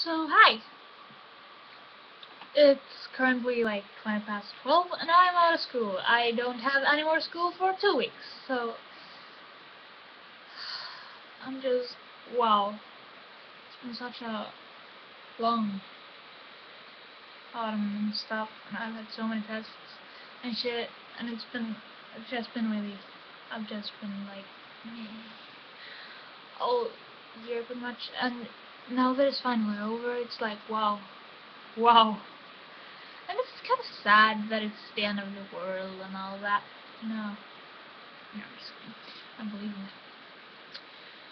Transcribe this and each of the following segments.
So, hi. It's currently like 20 past 12 and I'm out of school. I don't have any more school for 2 weeks. So, I'm just, wow. It's been such a long autumn and stuff, and I've had so many tests and shit, and it's just been really, I've just been like, all year pretty much, and now that it's finally over, it's like, wow. Wow. And it's kind of sad that it's the end of the world and all that. No. No, I'm just kidding. I believe in it.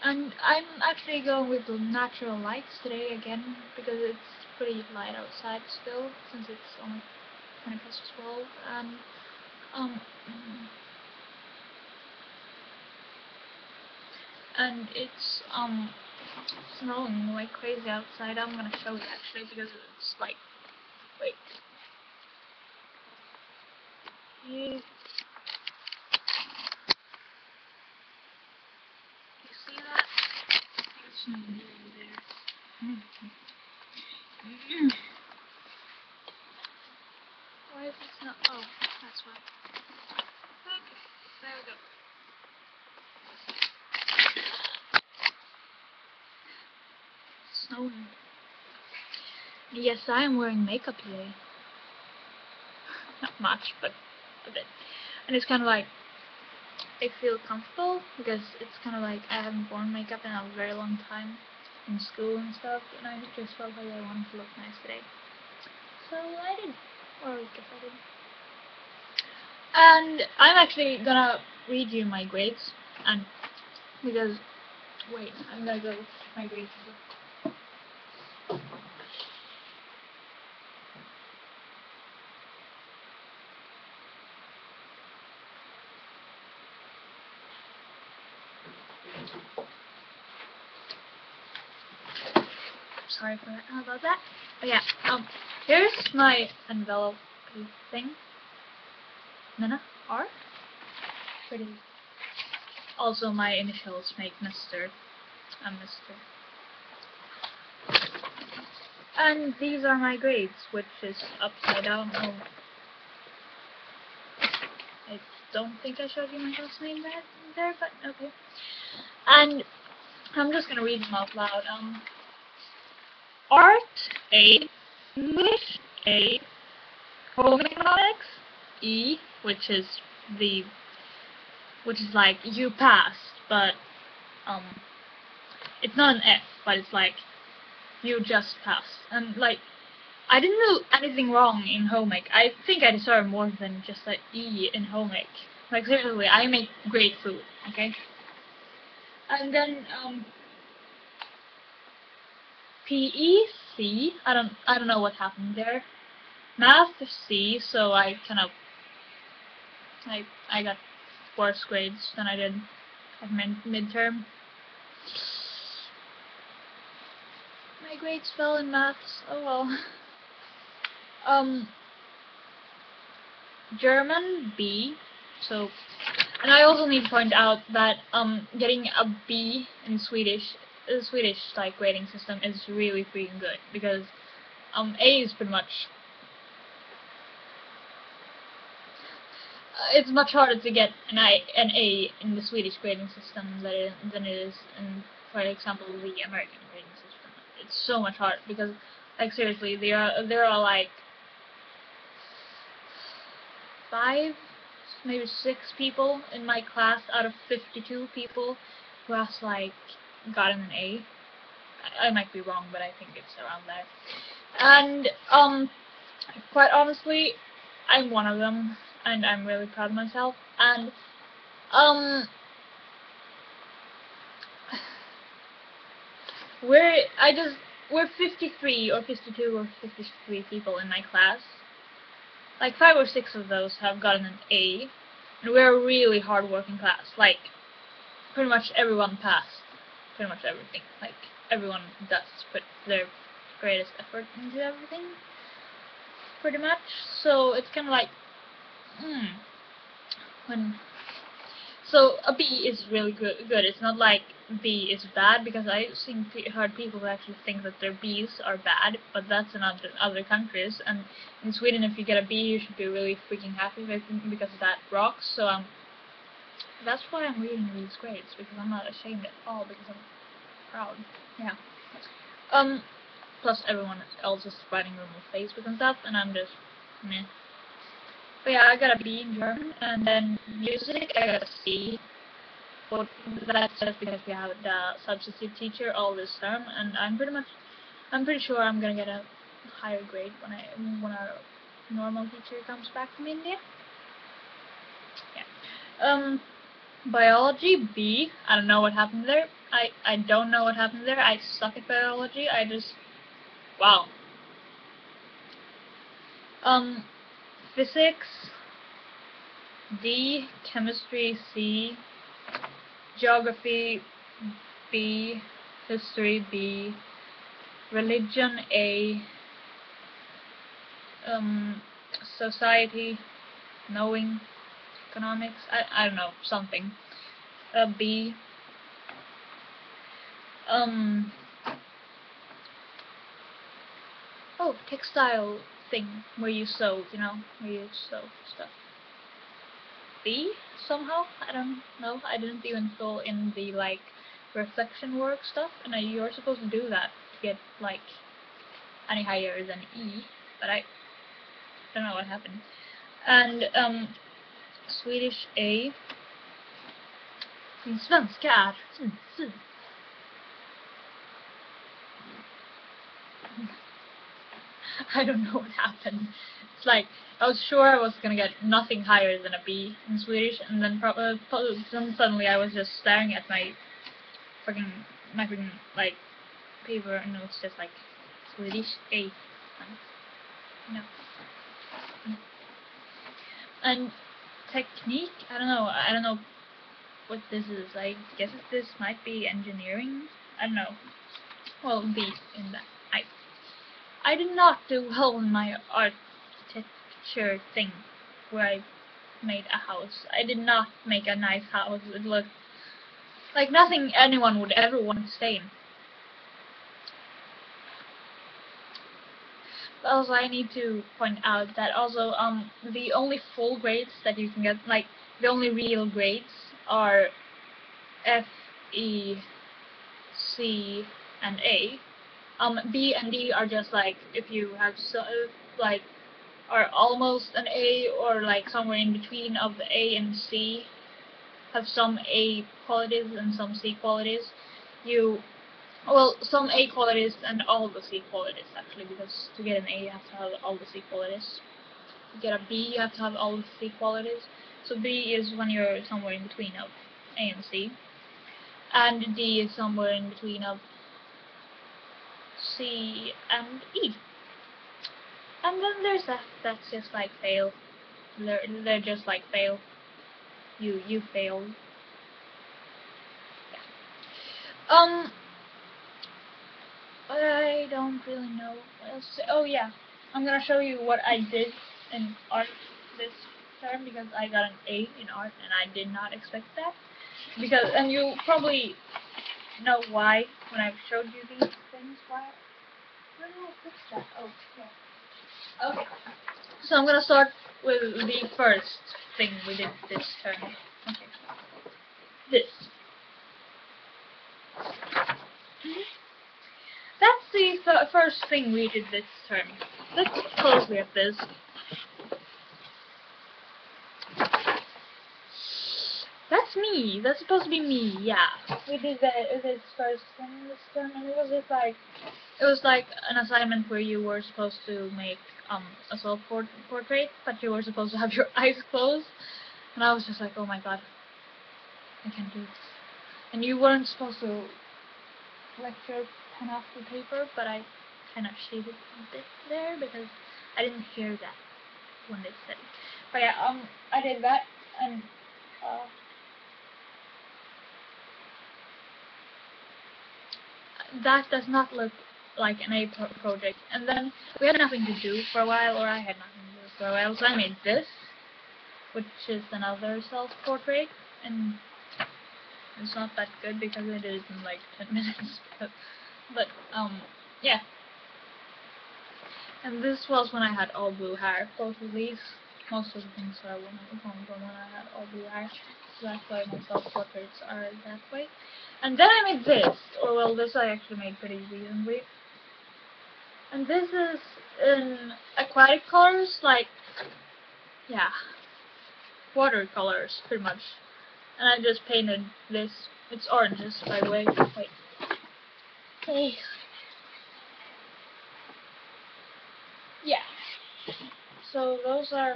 And I'm actually going with the natural lights today again because it's pretty light outside still, since it's only 20 past 12. Um, and it's snowing like crazy outside. I'm gonna show you actually because it's like, wait. You see that? It's snowing over there. Why is it not? Oh, that's why. Okay, there we go. Snowing. Yes, I am wearing makeup today. Not much, but a bit. And it's kind of like, I feel comfortable because it's kind of like I haven't worn makeup in a very long time in school and stuff, and I just felt like I wanted to look nice today. So I did. Or I guess I did. And I'm actually gonna read you my grades, and because, wait, I'm gonna go my grades. Sorry for that. How about that? But yeah, here's my envelope thing. Nana R. Pretty. Also, my initials make Mr. and Mr. And these are my grades, which is upside down. Oh, I don't think I showed you my house name there, but okay. And I'm just gonna read them out loud. Art A, English A, Home economics E, which is like you passed, but it's not an F, but it's like you just passed. And like, I didn't do anything wrong in home ec. I think I deserve more than just an E in home ec. Like seriously, I make great food, okay? And then PE C. I don't know what happened there. Math C. So I kind of I got worse grades than I did at midterm. My grades fell in maths. Oh well. German B. So, and I also need to point out that getting a B in Swedish, the Swedish like grading system is really freaking good because A is pretty much it's much harder to get an A in the Swedish grading system than it is in, for example, the American grading system. It's so much harder because, like seriously, there are like 5, maybe 6 people in my class out of 52 people who has like gotten an A. I might be wrong, but I think it's around there. And quite honestly, I'm one of them, and I'm really proud of myself. And we're 53 or 52 or 53 people in my class. Like 5 or 6 of those have gotten an A, and we're a really hard-working class. Like pretty much everyone passed, pretty much everything. Like everyone does put their greatest effort into everything, pretty much. So it's kind of like, when. So a B is really good. It's not like B is bad, because I heard people who actually think that their Bs are bad, but that's in other countries. And in Sweden, if you get a B, you should be really freaking happy because that rocks. So that's why I'm reading these grades, because I'm not ashamed at all, because I'm proud. Yeah. Plus everyone else is writing normal Facebook and stuff, and I'm just meh. But yeah, I got a B in German, and then music I got a C. But that's just because we have the substitute teacher all this term, and I'm pretty sure I'm gonna get a higher grade when our normal teacher comes back from India. Yeah. Biology B. I don't know what happened there. I don't know what happened there. I suck at biology. Wow. Physics D. Chemistry C. Geography B. History B. Religion A. Society, knowing, economics, I don't know, something. B. Oh, textile thing where you sew, where you sew stuff. B, somehow, I don't know, I didn't even fill in the, like, reflection work stuff, and you're supposed to do that to get, like, any higher than E, but I don't know what happened. And, Swedish A. Min svenska är fin. I don't know what happened. It's like, I was sure I was gonna get nothing higher than a B in Swedish, and then suddenly I was just staring at my freaking like paper, and it was just like Swedish A. No. And technique, I don't know what this is. I guess this might be engineering. I don't know. Well, B in that. I did not do well in my architecture thing where I made a house. I did not make a nice house. It looked like nothing anyone would ever want to stay in. Also, I need to point out that also the only full grades that you can get, like the only real grades, are F, E, C, and A. B and D are just like if you have like are almost an A, or like somewhere in between of the A and C, have some A qualities and some C qualities. Some A qualities and all the C qualities, actually, because to get an A you have to have all the C qualities. To get a B you have to have all the C qualities. So B is when you're somewhere in between of A and C, and D is somewhere in between of C and E. And then there's F, that's just like fail. They're just like fail. You failed. Yeah. I don't really know what else to say. Oh yeah, I'm gonna show you what I did in art this term, because I got an A in art and I did not expect that. And you probably know why when I've showed you these things. Why did I fix that? Oh yeah. Okay. So I'm gonna start with the first thing we did this term. Okay. This. That's the first thing we did this term. Let's look closely at this. That's me. That's supposed to be me. Yeah. We did this first thing this term, and it was like an assignment where you were supposed to make a self-portrait, but you were supposed to have your eyes closed, and I was just like, oh my god, I can't do this. And you weren't supposed to let your pen off the paper, but I kind of shaded a bit there because I didn't hear that when they said it. But yeah, I did that, and that does not look like an A project. And then we had nothing to do for a while, or I had nothing to do for a while, so I made this, which is another self-portrait. and it's not that good because I did it in like 10 minutes. But yeah. And this was when I had all blue hair. Both of these, most of the things that I wanted to come from when I had all blue hair. So that's why my self-portraits are that way. And then I made this, or well, this I actually made pretty recently. And this is in aquatic colors, like, yeah, watercolors, pretty much. And I just painted this. It's oranges, by the way. Wait. Okay. Yeah. So those are.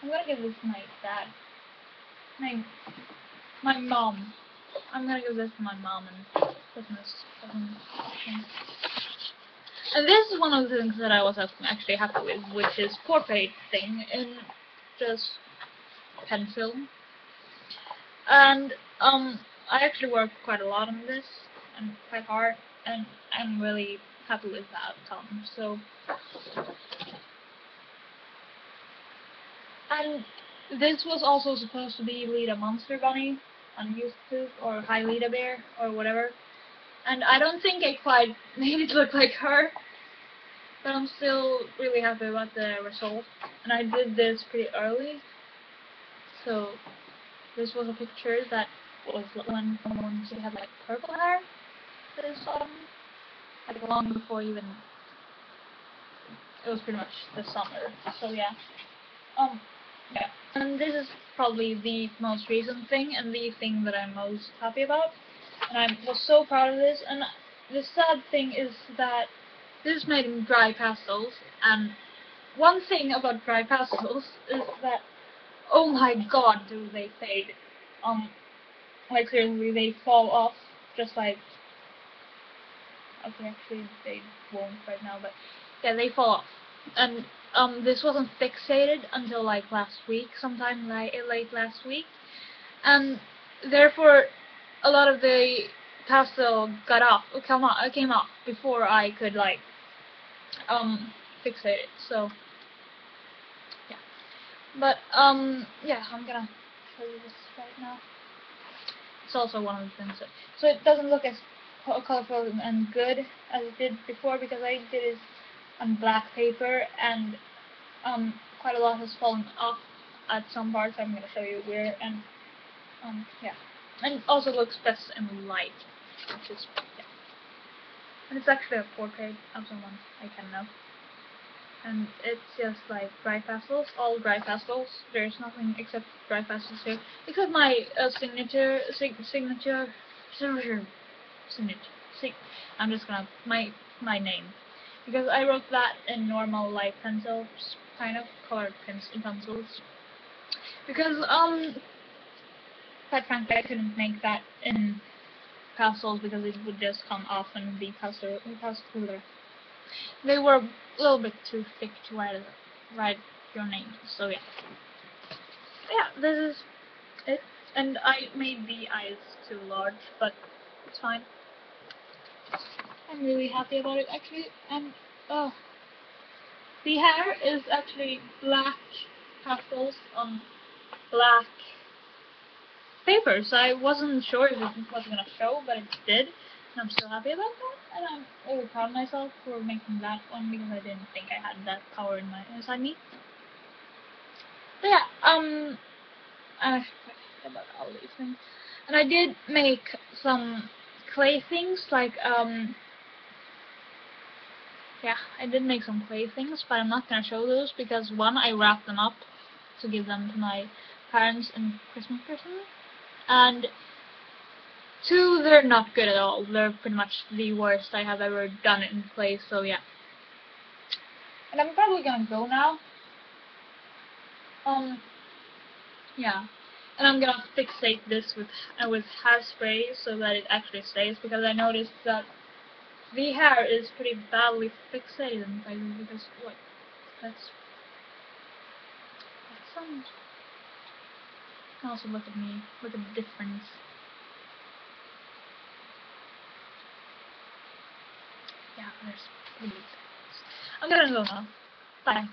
I'm gonna give this to my dad. My mom. I'm gonna give this to my mom and Christmas. And this is one of the things that I was actually happy with, which is portrait thing in just pencil. And I actually worked quite a lot on this and quite hard, and I'm really happy with the outcome. So, and this was also supposed to be Lita Monster Bunny on YouTube, or Hi Lita Bear, or whatever. And I don't think I quite made it look like her, but I'm still really happy about the result. And I did this pretty early, so this was a picture that was when she had like purple hair this autumn, like long before even it was pretty much the summer. So yeah, yeah. And this is probably the most recent thing and the thing that I'm most happy about. And I was so proud of this. And the sad thing is that this is made in dry pastels. And one thing about dry pastels is that, oh my god, do they fade. Like seriously, they fall off just like, okay, actually they won't right now, but yeah, they fall off. And this wasn't fixated until like last week, sometime late last week, and therefore a lot of the pastel came off before I could like fixate it. So yeah, but yeah, I'm gonna show you this right now. It's also one of the things so it doesn't look as colorful and good as it did before because I did it on black paper and quite a lot has fallen off at some parts. I'm gonna show you where, and yeah, and it also looks best in light, which is yeah. And it's actually a portrait of someone I can know. And it's just like dry pastels, all dry pastels. There's nothing except dry pastels here, except my signature. I'm just gonna my name, because I wrote that in normal light pencils, kind of colored pencils. Because quite frankly, I couldn't make that in pastels because it would just come off and be pastel. They were a little bit too thick to write your name. So yeah, this is it. And I made the eyes too large, but it's fine. I'm really happy about it actually. And oh, the hair is actually black pastels on black paper. So I wasn't sure if it was gonna show, but it did. And I'm so happy about that. And I'm really proud of myself for making that one because I didn't think I had that power inside me. But yeah, I forgot about all these things. And I did make some clay things, like, yeah, I did make some clay things, but I'm not gonna show those because one, I wrapped them up to give them to my parents in Christmas present, and two, they're not good at all. They're pretty much the worst I have ever done in clay, so yeah. And I'm probably gonna go now. Yeah. And I'm gonna fixate this with hairspray so that it actually stays, because I noticed that the hair is pretty badly fixated in places because look, that's some. You can also look at me, look at the difference. Yeah, there's pretty big difference. I'm gonna go now. Bye.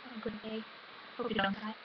Have a good day. Hope you don't die.